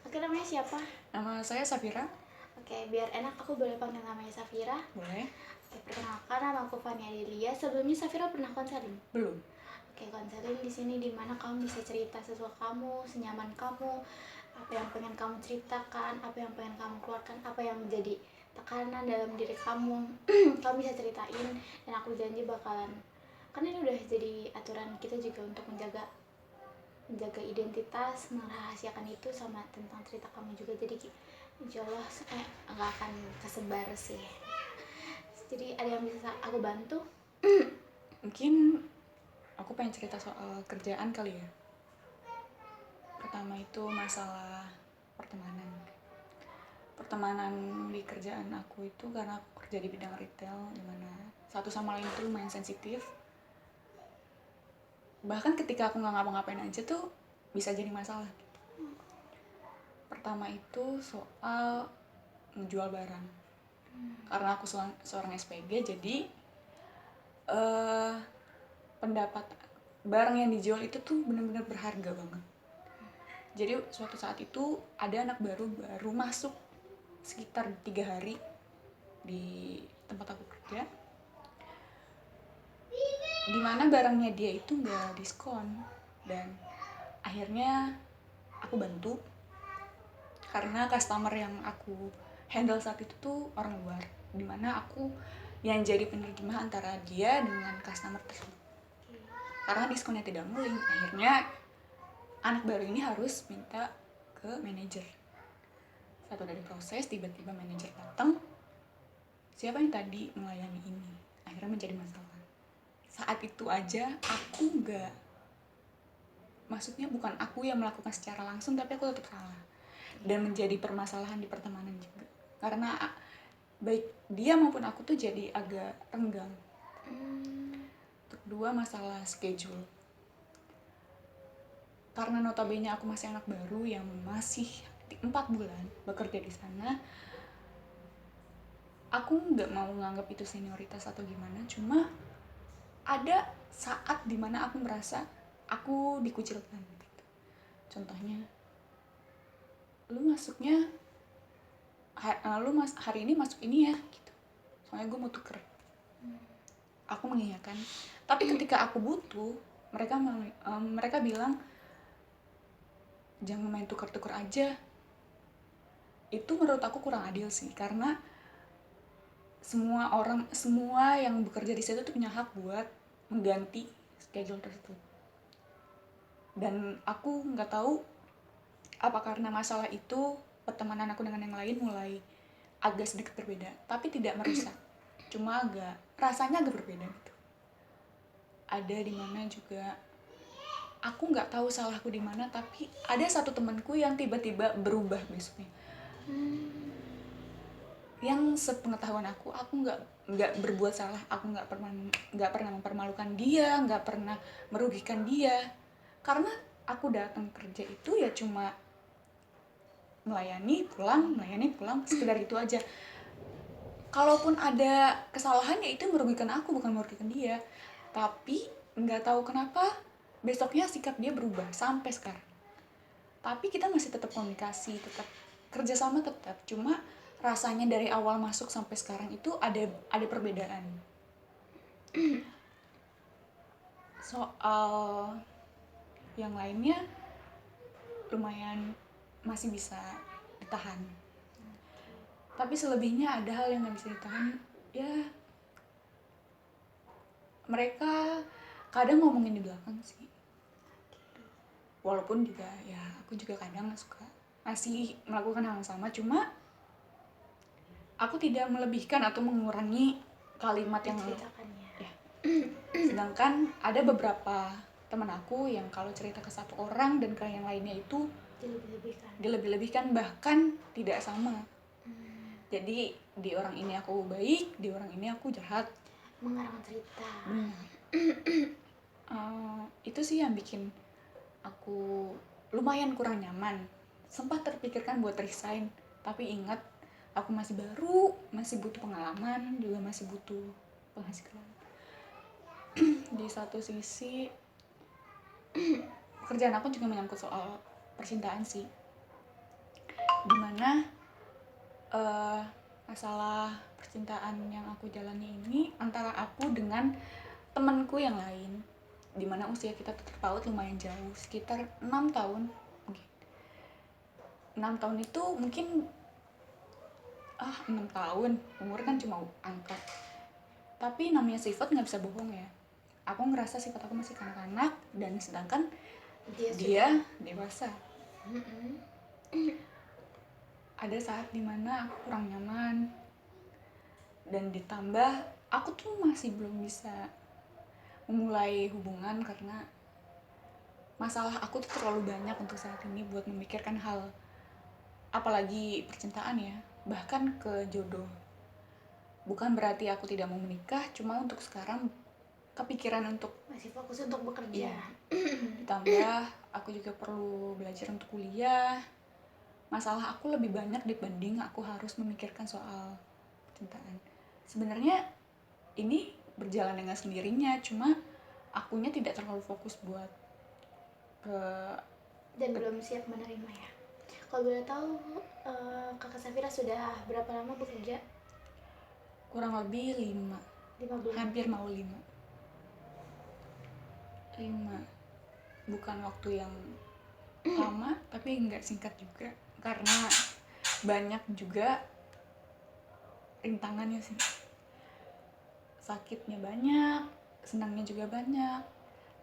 Oke, namanya siapa? Nama saya Safira. Oke, biar enak aku boleh panggil namanya Safira. Boleh? Oke, perkenalkan nama aku Fania Delia. Sebelumnya Safira pernah konseling? Belum. Oke, konseling di sini dimana kamu bisa cerita sesuka kamu, senyaman kamu, apa yang pengen kamu ceritakan, apa yang pengen kamu keluarkan, apa yang menjadi tekanan dalam diri kamu. Kamu bisa ceritain dan aku janji bakalan, kan ini udah jadi aturan kita juga untuk menjaga menjaga identitas, merahasiakan itu sama tentang cerita kamu juga. Jadi insya Allah nggak akan kesebar sih. Jadi ada yang bisa aku bantu? Mungkin aku pengen cerita soal kerjaan kali ya. Pertama itu masalah pertemanan. Pertemanan di kerjaan aku itu karena aku kerja di bidang retail, dimana satu sama lain itu lumayan sensitif. Bahkan ketika aku nggak ngapa-ngapain aja tuh bisa jadi masalah. Pertama itu soal menjual barang. Karena aku seorang SPG, jadi pendapat barang yang dijual itu tuh benar-benar berharga banget. Jadi suatu saat itu ada anak baru masuk sekitar 3 hari di tempat aku kerja, dimana barangnya dia itu nggak diskon, dan akhirnya aku bantu karena customer yang aku handle saat itu tuh orang luar, dimana aku yang jadi penerjemah antara dia dengan customer tersebut. Karena diskonnya tidak mulai, akhirnya anak baru ini harus minta ke manajer. Satu dari proses, tiba-tiba manajer datang, siapa yang tadi melayani ini? Akhirnya menjadi masalah. Saat itu aja aku nggak, maksudnya bukan aku yang melakukan secara langsung, tapi aku tetap salah dan menjadi permasalahan di pertemanan juga. Karena baik dia maupun aku tuh jadi agak renggang. Kedua, masalah schedule. Karena notabene aku masih anak baru yang masih 4 bulan bekerja di sana, aku nggak mau nganggap itu senioritas atau gimana, cuma ada saat dimana aku merasa aku dikucilkan gitu. Contohnya, lu masuknya hari ini masuk ini ya gitu, soalnya gue mau tuker. Aku mengiyakan, tapi ketika aku butuh, mereka bilang jangan main tuker-tuker aja. Itu menurut aku kurang adil sih, karena semua yang bekerja di situ tuh punya hak buat mengganti schedule tersebut. Dan aku nggak tahu apa karena masalah itu pertemanan aku dengan yang lain mulai agak sedikit berbeda, tapi tidak merusak, cuma rasanya agak berbeda gitu. Ada di mana juga aku nggak tahu salahku di mana, tapi ada satu temanku yang tiba-tiba berubah besoknya. Yang sepengetahuan aku nggak berbuat salah, aku nggak pernah mempermalukan dia, nggak pernah merugikan dia, karena aku datang kerja itu ya cuma melayani pulang, sekedar itu aja. Kalaupun ada kesalahan ya itu merugikan aku, bukan merugikan dia. Tapi nggak tahu kenapa besoknya sikap dia berubah sampai sekarang. Tapi kita masih tetap komunikasi, tetap kerjasama, tetap, cuma rasanya dari awal masuk sampai sekarang itu ada perbedaan. Soal yang lainnya lumayan masih bisa ditahan, tapi selebihnya ada hal yang nggak bisa ditahan. Ya mereka kadang ngomongin di belakang sih, walaupun juga ya aku juga kadang suka masih melakukan hal yang sama, cuma aku tidak melebihkan atau mengurangi kalimat yang Ceritakannya. ya. Sedangkan ada beberapa teman aku yang kalau cerita ke satu orang dan ke yang lainnya itu dilebih-lebihkan, bahkan tidak sama. Jadi di orang ini aku baik, di orang ini aku jahat. Mengarang cerita. Itu sih yang bikin aku lumayan kurang nyaman. Sempat terpikirkan buat resign, tapi ingat aku masih baru, masih butuh pengalaman, juga masih butuh penghasilan. Di satu sisi pekerjaan aku juga menyangkut soal percintaan sih. dimana masalah percintaan yang aku jalani ini antara aku dengan temanku yang lain, dimana usia kita terpaut lumayan jauh, sekitar 6 tahun. 6 tahun itu mungkin 6 tahun, umur kan cuma angka. Tapi namanya sifat nggak bisa bohong ya. Aku ngerasa sifat aku masih kanak-kanak, dan sedangkan dia dewasa. Ada saat dimana aku kurang nyaman, dan ditambah aku tuh masih belum bisa memulai hubungan karena masalah aku tuh terlalu banyak untuk saat ini buat memikirkan hal apalagi percintaan ya, bahkan ke jodoh. Bukan berarti aku tidak mau menikah, cuma untuk sekarang kepikiran untuk masih fokus untuk bekerja. Ditambah aku juga perlu belajar untuk kuliah. Masalah aku lebih banyak dibanding aku harus memikirkan soal percintaan. Sebenarnya ini berjalan dengan sendirinya, cuma akunya tidak terlalu fokus buat dan belum siap menerima ya. Kalau boleh tahu, kakak Safira sudah berapa lama bekerja? Kurang lebih 5 bulan. Hampir mau 5. Bukan waktu yang lama, tapi nggak singkat juga. Karena banyak juga rintangannya sih. Sakitnya banyak, senangnya juga banyak.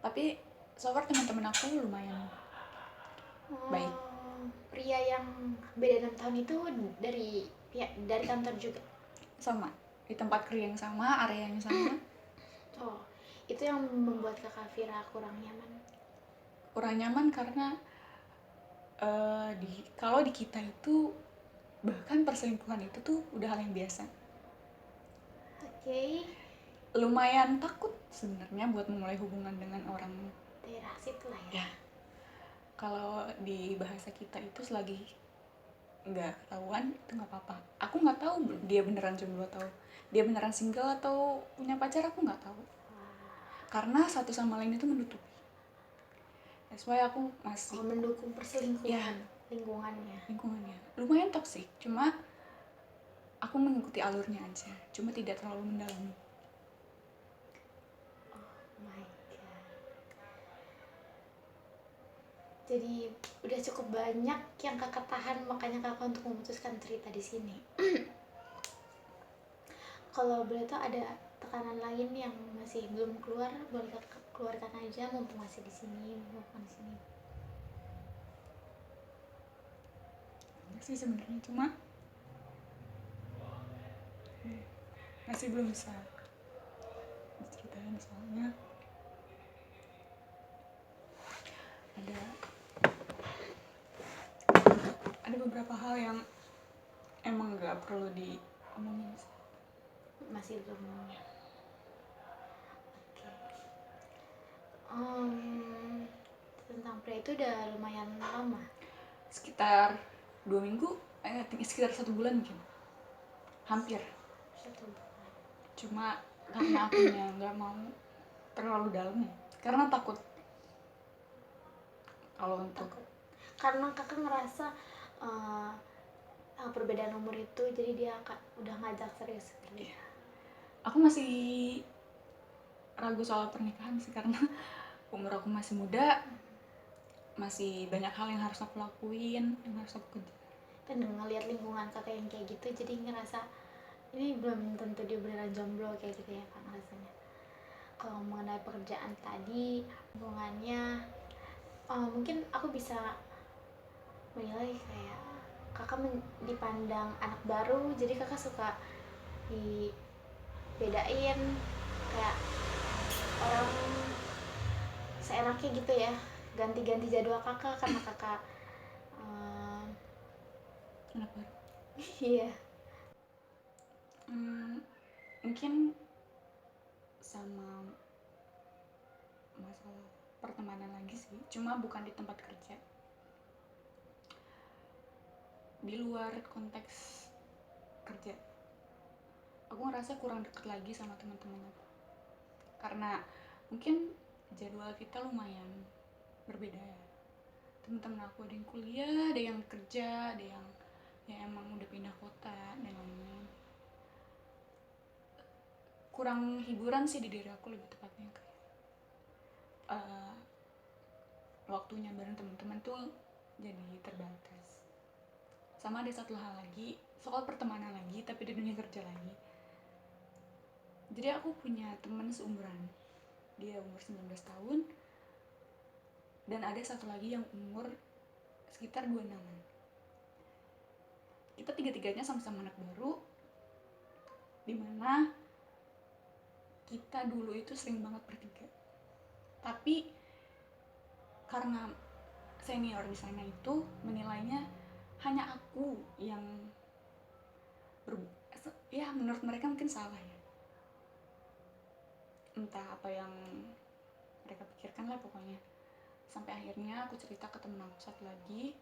Tapi so far teman-teman aku lumayan baik. Pria yang beda 6 tahun itu dari kantor juga? Sama, di tempat kerja yang sama, area yang sama. Itu yang membuat kakak Fira kurang nyaman? Kurang nyaman karena kalau di kita itu bahkan perselingkuhan itu tuh udah hal yang biasa. Lumayan takut sebenarnya buat memulai hubungan dengan orang daerah situ lah ya. Kalau di bahasa kita itu selagi nggak ketahuan itu nggak apa-apa. Aku nggak tahu dia beneran jomblo atau dia beneran single atau punya pacar, aku nggak tahu. Karena satu sama lain itu menutupi. That's why aku masih mendukung perselingkuhan. Lingkungannya lumayan toksik, cuma aku mengikuti alurnya aja, cuma tidak terlalu mendalami. Jadi udah cukup banyak yang kakak tahan, makanya kakak untuk memutuskan cerita di sini. Kalau boleh tahu ada tekanan lain yang masih belum keluar, boleh kakak keluarkan aja mumpung masih di sini, sih sebenarnya, cuma masih belum bisa diceritain soalnya ada beberapa hal yang emang nggak perlu diomongin. Masih belum. Tentang pria itu udah lumayan lama, sekitar 2 minggu, sekitar 1 bulan mungkin, hampir 1 bulan. Cuma karena akunya nggak mau terlalu dalam ya, karena takut kalau untuk karena kakak ngerasa perbedaan umur itu jadi dia udah ngajak serius seperti ya. Aku masih ragu soal pernikahan sih, karena umur aku masih muda, masih banyak hal yang harus aku lakuin, yang harus aku kerja. Dan ngelihat lingkungan kakak yang kayak gitu, jadi ngerasa ini belum tentu dia beneran jomblo kayak gitu ya kak ngerasanya. Kalau mengenai pekerjaan tadi, hubungannya mungkin aku bisa menilai kayak kakak dipandang anak baru, jadi kakak suka dibedain kayak orang seenaknya gitu ya, ganti-ganti jadwal kakak karena kakak anak baru. Iya. Mungkin sama masalah pertemanan lagi sih, cuma bukan di tempat kerja, di luar konteks kerja. Aku ngerasa kurang deket lagi sama teman-teman aku, karena mungkin jadwal kita lumayan berbeda ya. Teman-teman aku ada yang kuliah, ada yang kerja, ada yang ya emang udah pindah kota dan lain-lain. Kurang hiburan sih di diri aku, lebih tepatnya kayak waktunya bareng teman-teman tuh jadi terbatas. Sama ada satu hal lagi, soal pertemanan lagi tapi di dunia kerja lagi. Jadi aku punya teman seumuran, dia umur 19 tahun, dan ada satu lagi yang umur sekitar 26-an. Kita tiga-tiganya sama-sama anak baru, dimana kita dulu itu sering banget bertiga. Tapi karena senior di sana itu menilainya hanya aku yang ya menurut mereka mungkin salah ya. Entah apa yang mereka pikirkan lah pokoknya. Sampai akhirnya aku cerita ke temen aku satu lagi,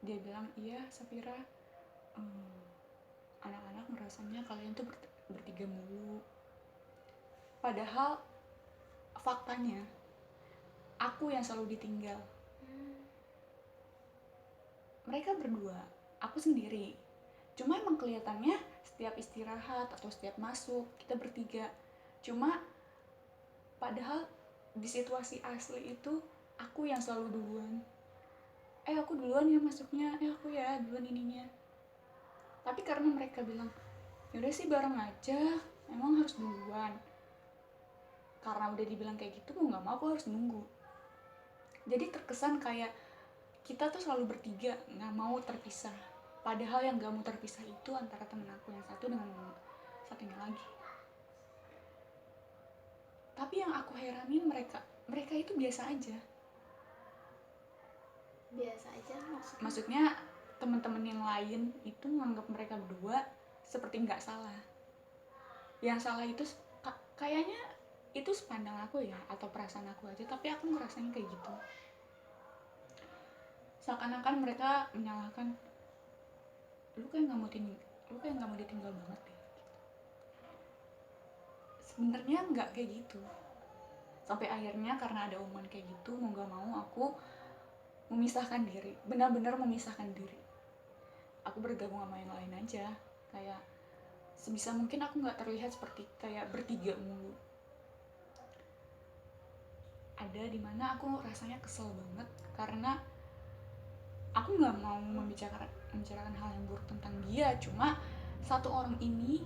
dia bilang, iya Safira, anak-anak merasanya kalian tuh bertiga mulu. Padahal faktanya aku yang selalu ditinggal. Mereka berdua, aku sendiri. Cuma emang kelihatannya setiap istirahat atau setiap masuk kita bertiga. Cuma padahal di situasi asli itu aku yang selalu duluan. Aku duluan ya masuknya, aku ya duluan ininya. Tapi karena mereka bilang, yaudah sih bareng aja, emang harus duluan. Karena udah dibilang kayak gitu, mau gak mau aku harus nunggu. Jadi terkesan kayak kita tuh selalu bertiga, gak mau terpisah. Padahal yang gak mau terpisah itu antara temen aku yang satu dengan satunya lagi. Tapi yang aku heranin mereka itu biasa aja. Biasa aja Maksudnya teman-teman yang lain itu menganggap mereka berdua seperti nggak salah. Yang salah itu kayaknya itu sepandang aku ya, atau perasaan aku aja, tapi aku ngerasain kayak gitu. Seakan-akan mereka menyalahkan, lu kayak nggak mau ditinggal banget deh. Sebenarnya nggak kayak gitu. Sampai akhirnya karena ada omongan kayak gitu, mau nggak mau aku memisahkan diri, benar-benar memisahkan diri. Aku bergabung sama yang lain aja, kayak sebisa mungkin aku nggak terlihat seperti kayak bertiga mulu. Ada dimana aku rasanya kesel banget karena aku nggak mau membicarakan hal yang buruk tentang dia, cuma satu orang ini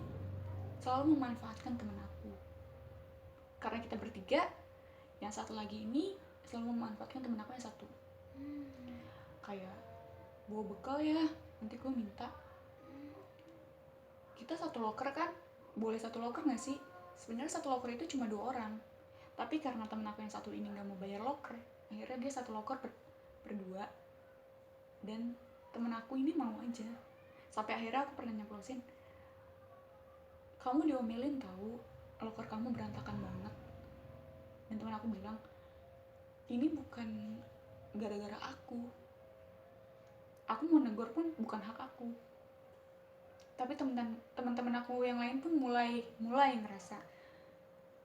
selalu memanfaatkan teman aku. Karena kita bertiga, yang satu lagi ini selalu memanfaatkan teman aku yang satu. Kayak bawa bekal ya, nanti gue minta. Kita satu loker kan, boleh satu loker nggak sih? Sebenarnya satu loker itu cuma 2 orang. Tapi karena temen aku yang satu ini nggak mau bayar loker, akhirnya dia satu loker berdua. Dan temen aku ini mau aja. Sampai akhirnya aku pernah nyeplosin, kamu diomelin tahu, loker kamu berantakan banget. Dan temen aku bilang, ini bukan gara-gara aku mau negor pun bukan hak aku. Tapi teman-teman aku yang lain pun mulai ngerasa,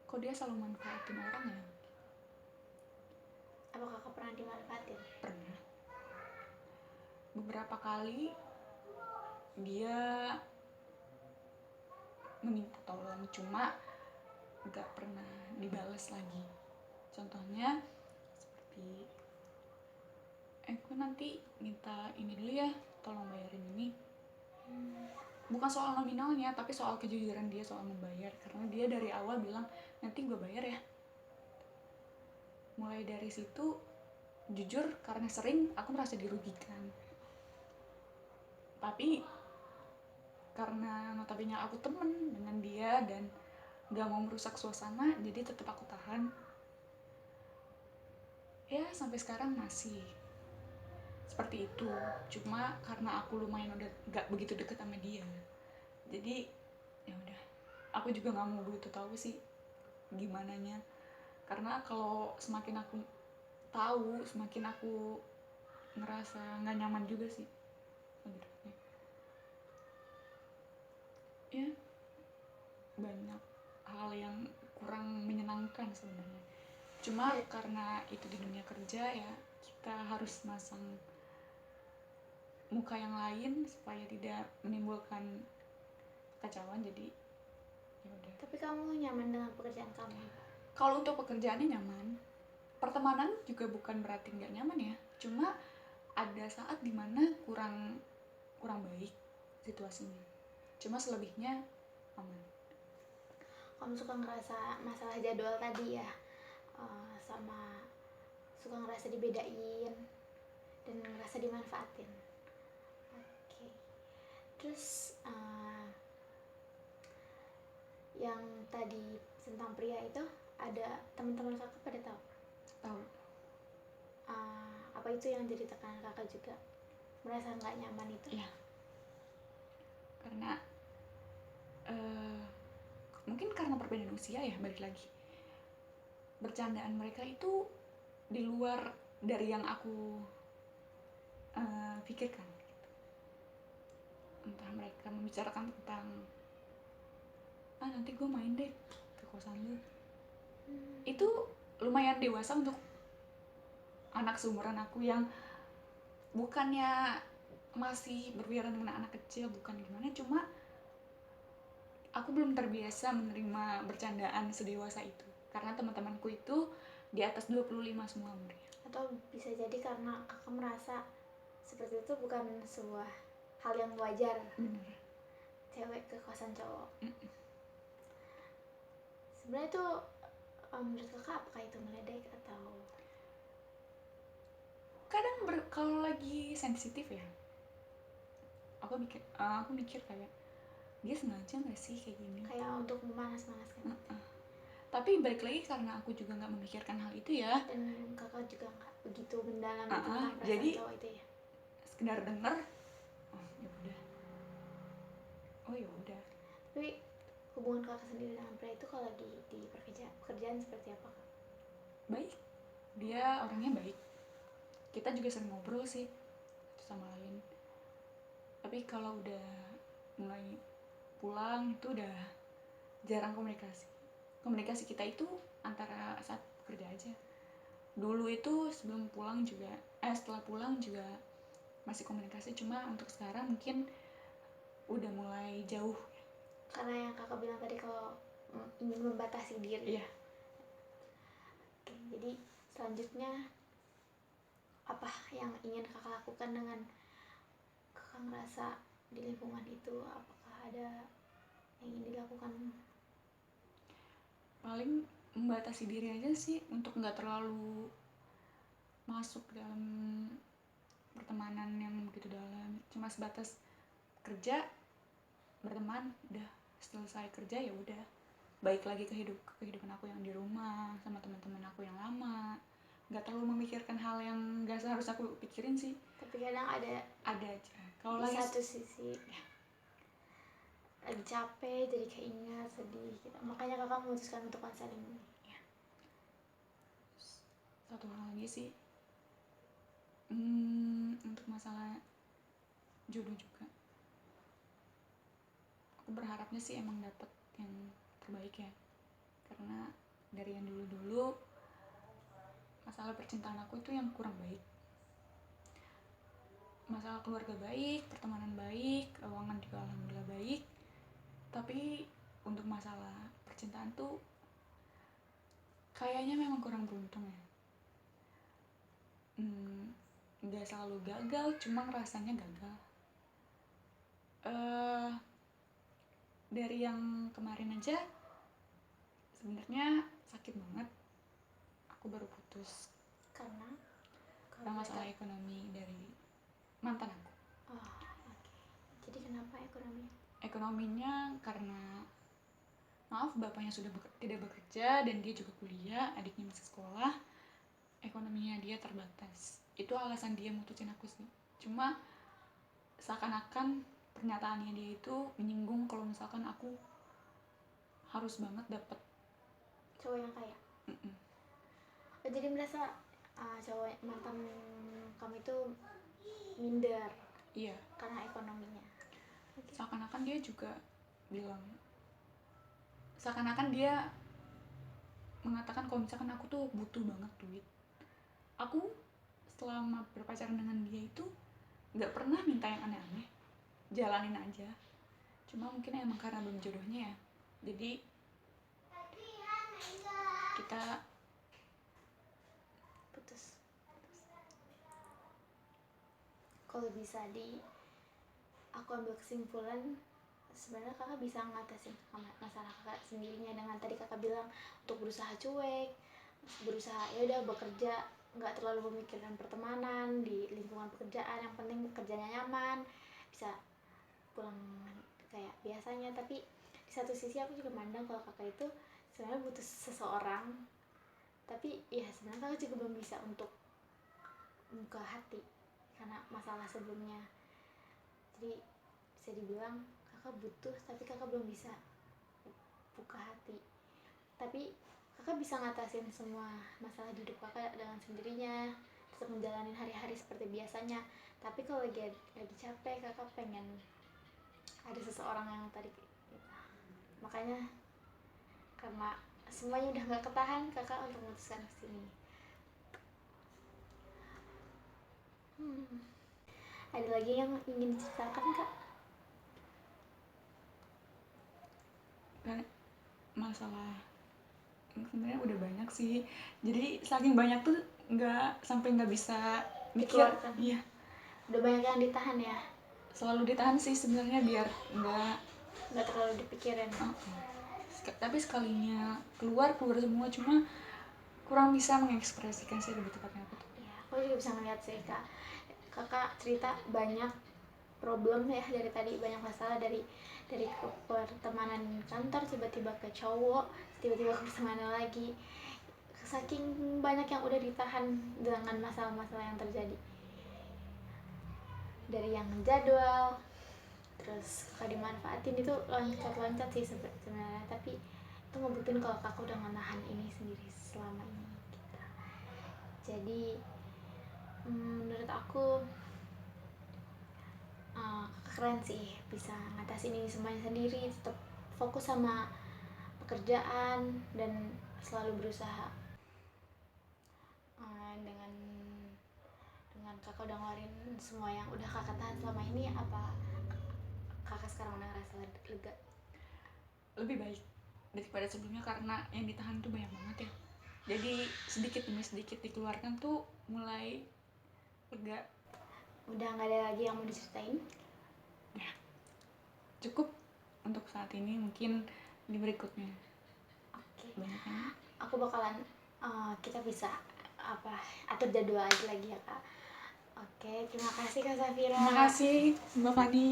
kok dia selalu manfaatin orang ya. Apa kakak pernah dimanfaatin? Pernah. Beberapa kali dia meminta tolong, cuma gak pernah dibalas lagi. Contohnya seperti, gue nanti minta ini dulu ya, tolong bayarin ini. Bukan soal nominalnya, tapi soal kejujuran dia soal membayar. Karena dia dari awal bilang, nanti gue bayar ya. Mulai dari situ, jujur karena sering aku merasa dirugikan. Tapi karena notabene aku temen dengan dia dan gak mau merusak suasana, jadi tetap aku tahan. Ya sampai sekarang masih seperti itu. Cuma karena aku lumayan udah gak begitu deket sama dia, jadi ya udah, aku juga nggak mau begitu tahu sih gimana nya. Karena kalau semakin aku tahu, semakin aku ngerasa nggak nyaman juga sih. Ya banyak hal yang kurang menyenangkan sebenarnya. Cuma karena itu di dunia kerja ya, kita harus masang muka yang lain supaya tidak menimbulkan kekacauan. Jadi ya udah. Tapi kamu nyaman dengan pekerjaan kamu? Kalau untuk pekerjaannya nyaman, pertemanan juga bukan berarti nggak nyaman ya, cuma ada saat dimana kurang baik situasinya, cuma selebihnya aman. Kamu suka ngerasa masalah jadwal tadi ya, sama suka ngerasa dibedain dan ngerasa dimanfaatin. Oke. Terus yang tadi tentang pria itu, ada teman-teman kakak pada tahu? Tahu. Apa itu yang jadi tekanan kakak juga? Merasa nggak nyaman itu? Iya. Karena mungkin karena perbedaan usia ya, balik lagi. Bercandaan mereka itu di luar dari yang aku pikirkan. Entah mereka membicarakan tentang nanti gue main deh ke kosan lu. Itu lumayan dewasa untuk anak seumuran aku yang bukannya masih berpikiran dengan anak kecil, bukan gimana, cuma aku belum terbiasa menerima bercandaan sedewasa itu karena teman-temanku itu di atas 25 semua umurnya. Atau bisa jadi karena kakak merasa seperti itu bukan sebuah hal yang wajar. Bener. Cewek ke kosan cowok. Sebenarnya itu menurut kakak apakah itu meledek atau? Kadang kalau lagi sensitif ya, aku mikir kayak dia sengaja nggak sih kayak gini, kayak untuk memanas-manaskan. Tapi balik lagi karena aku juga nggak memikirkan hal itu ya, Dan kakak juga nggak begitu mendalam tentang perasaan jadi cowok itu ya. sekedar denger, ya udah, ya udah. Tapi hubungan kakak sendiri dengan pria itu kalau lagi di pekerjaan seperti apa kak? Baik, dia orangnya baik, kita juga sering ngobrol sih satu sama lain. Tapi kalau udah mulai pulang itu udah jarang komunikasi kita itu antara saat kerja aja. Dulu itu sebelum pulang juga setelah pulang juga masih komunikasi, cuma untuk sekarang mungkin udah mulai jauh. Karena yang kakak bilang tadi kalau ingin membatasi diri. Iya. Oke, jadi selanjutnya apa yang ingin kakak lakukan dengan kakak ngerasa di lingkungan itu? Apakah ada yang ingin dilakukan? Paling membatasi diri aja sih, untuk nggak terlalu masuk dalam pertemanan yang begitu dalam. Cuma sebatas kerja, berteman, udah selesai kerja ya udah balik lagi ke kehidupan aku yang di rumah sama teman-teman aku yang lama. Nggak terlalu memikirkan hal yang nggak seharusnya aku pikirin sih. Tapi kadang ada aja kalau di lagi satu sisi ya, lagi capek jadi keingat sedih gitu. Makanya kakak memutuskan untuk konseling. Ya. Satu hal lagi sih, untuk masalah jodoh juga, aku berharapnya sih emang dapet yang terbaik ya, karena dari yang dulu masalah percintaan aku itu yang kurang baik. Masalah keluarga baik, pertemanan baik, keuangan juga alhamdulillah baik, tapi untuk masalah percintaan tuh kayaknya memang kurang beruntung ya. Nggak selalu gagal, cuma rasanya gagal. Dari yang kemarin aja sebenarnya sakit banget. Aku baru putus Karena masalah ekonomi dari mantan aku. Okay. Jadi kenapa Ekonominya karena maaf, bapaknya sudah tidak bekerja dan dia juga kuliah, adiknya masih sekolah, ekonominya dia terbatas. Itu alasan dia mutusin aku sih. Cuma seakan-akan pernyataannya dia itu menyinggung kalau misalkan aku harus banget dapet cowok yang kaya. Jadi merasa cowok mantan kamu itu minder. Iya. Karena ekonominya. Seakan-akan dia juga bilang, seakan-akan dia mengatakan kalau misalkan aku tuh butuh banget duit. Aku selama berpacaran dengan dia itu nggak pernah minta yang aneh-aneh, jalanin aja. Cuma mungkin emang karena belum jodohnya ya, jadi kita putus. Kalau bisa aku ambil kesimpulan, sebenarnya kakak bisa ngatasin masalah kakak sendirinya dengan tadi kakak bilang untuk berusaha cuek, berusaha ya udah bekerja, nggak terlalu memikirkan pertemanan di lingkungan pekerjaan, yang penting kerjanya nyaman, bisa pulang kayak biasanya. Tapi di satu sisi aku juga mandang kalau kakak itu sebenarnya butuh seseorang, tapi ya sebenarnya kakak juga belum bisa untuk buka hati karena masalah sebelumnya. Jadi bisa dibilang kakak butuh tapi kakak belum bisa buka hati. Tapi kakak bisa ngatasin semua masalah di hidup kakak dengan sendirinya, tetap menjalani hari-hari seperti biasanya. Tapi kalau lagi capek, kakak pengen ada seseorang yang tadi gitu. Makanya karena semuanya udah gak ketahan, kakak untuk memutuskan kesini. Ada lagi yang ingin diceritakan kak? Masalah sebenarnya udah banyak sih, jadi saking banyak tuh nggak bisa mikir. Iya, udah banyak yang ditahan ya. Selalu ditahan sih sebenarnya biar nggak terlalu dipikirin. Tapi sekalinya keluar semua, cuma kurang bisa mengekspresikan sih lebih tepatnya apa tuh. Ya, aku juga bisa ngeliat sih kak, kakak cerita banyak problem ya dari tadi, banyak masalah dari pertemanan kantor tiba-tiba ke cowok, tiba-tiba ke pertemanan lagi, saking banyak yang udah ditahan dengan masalah-masalah yang terjadi, dari yang jadwal terus kakak dimanfaatin, itu loncat-loncat sih sebenarnya. Tapi itu ngebuktiin kalau kakak udah menahan ini sendiri selama ini gitu. Jadi menurut aku keren sih bisa ngatasin ini semuanya sendiri, tetap fokus sama pekerjaan dan selalu berusaha. Dengan kakak udah ngeluarin semua yang udah kakak tahan selama ini, apa kakak sekarang udah ngerasa lega? Lebih baik daripada sebelumnya, karena yang ditahan tuh banyak banget ya, jadi sedikit demi sedikit dikeluarkan tuh mulai lega. Udah nggak ada lagi yang mau diceritain? Ya, cukup untuk saat ini, mungkin di berikutnya. Oke. Banyaknya Aku bakalan kita bisa atur jadwal lagi ya kak. Oke, terima kasih Kak Safira. Terima kasih Mbak Fani.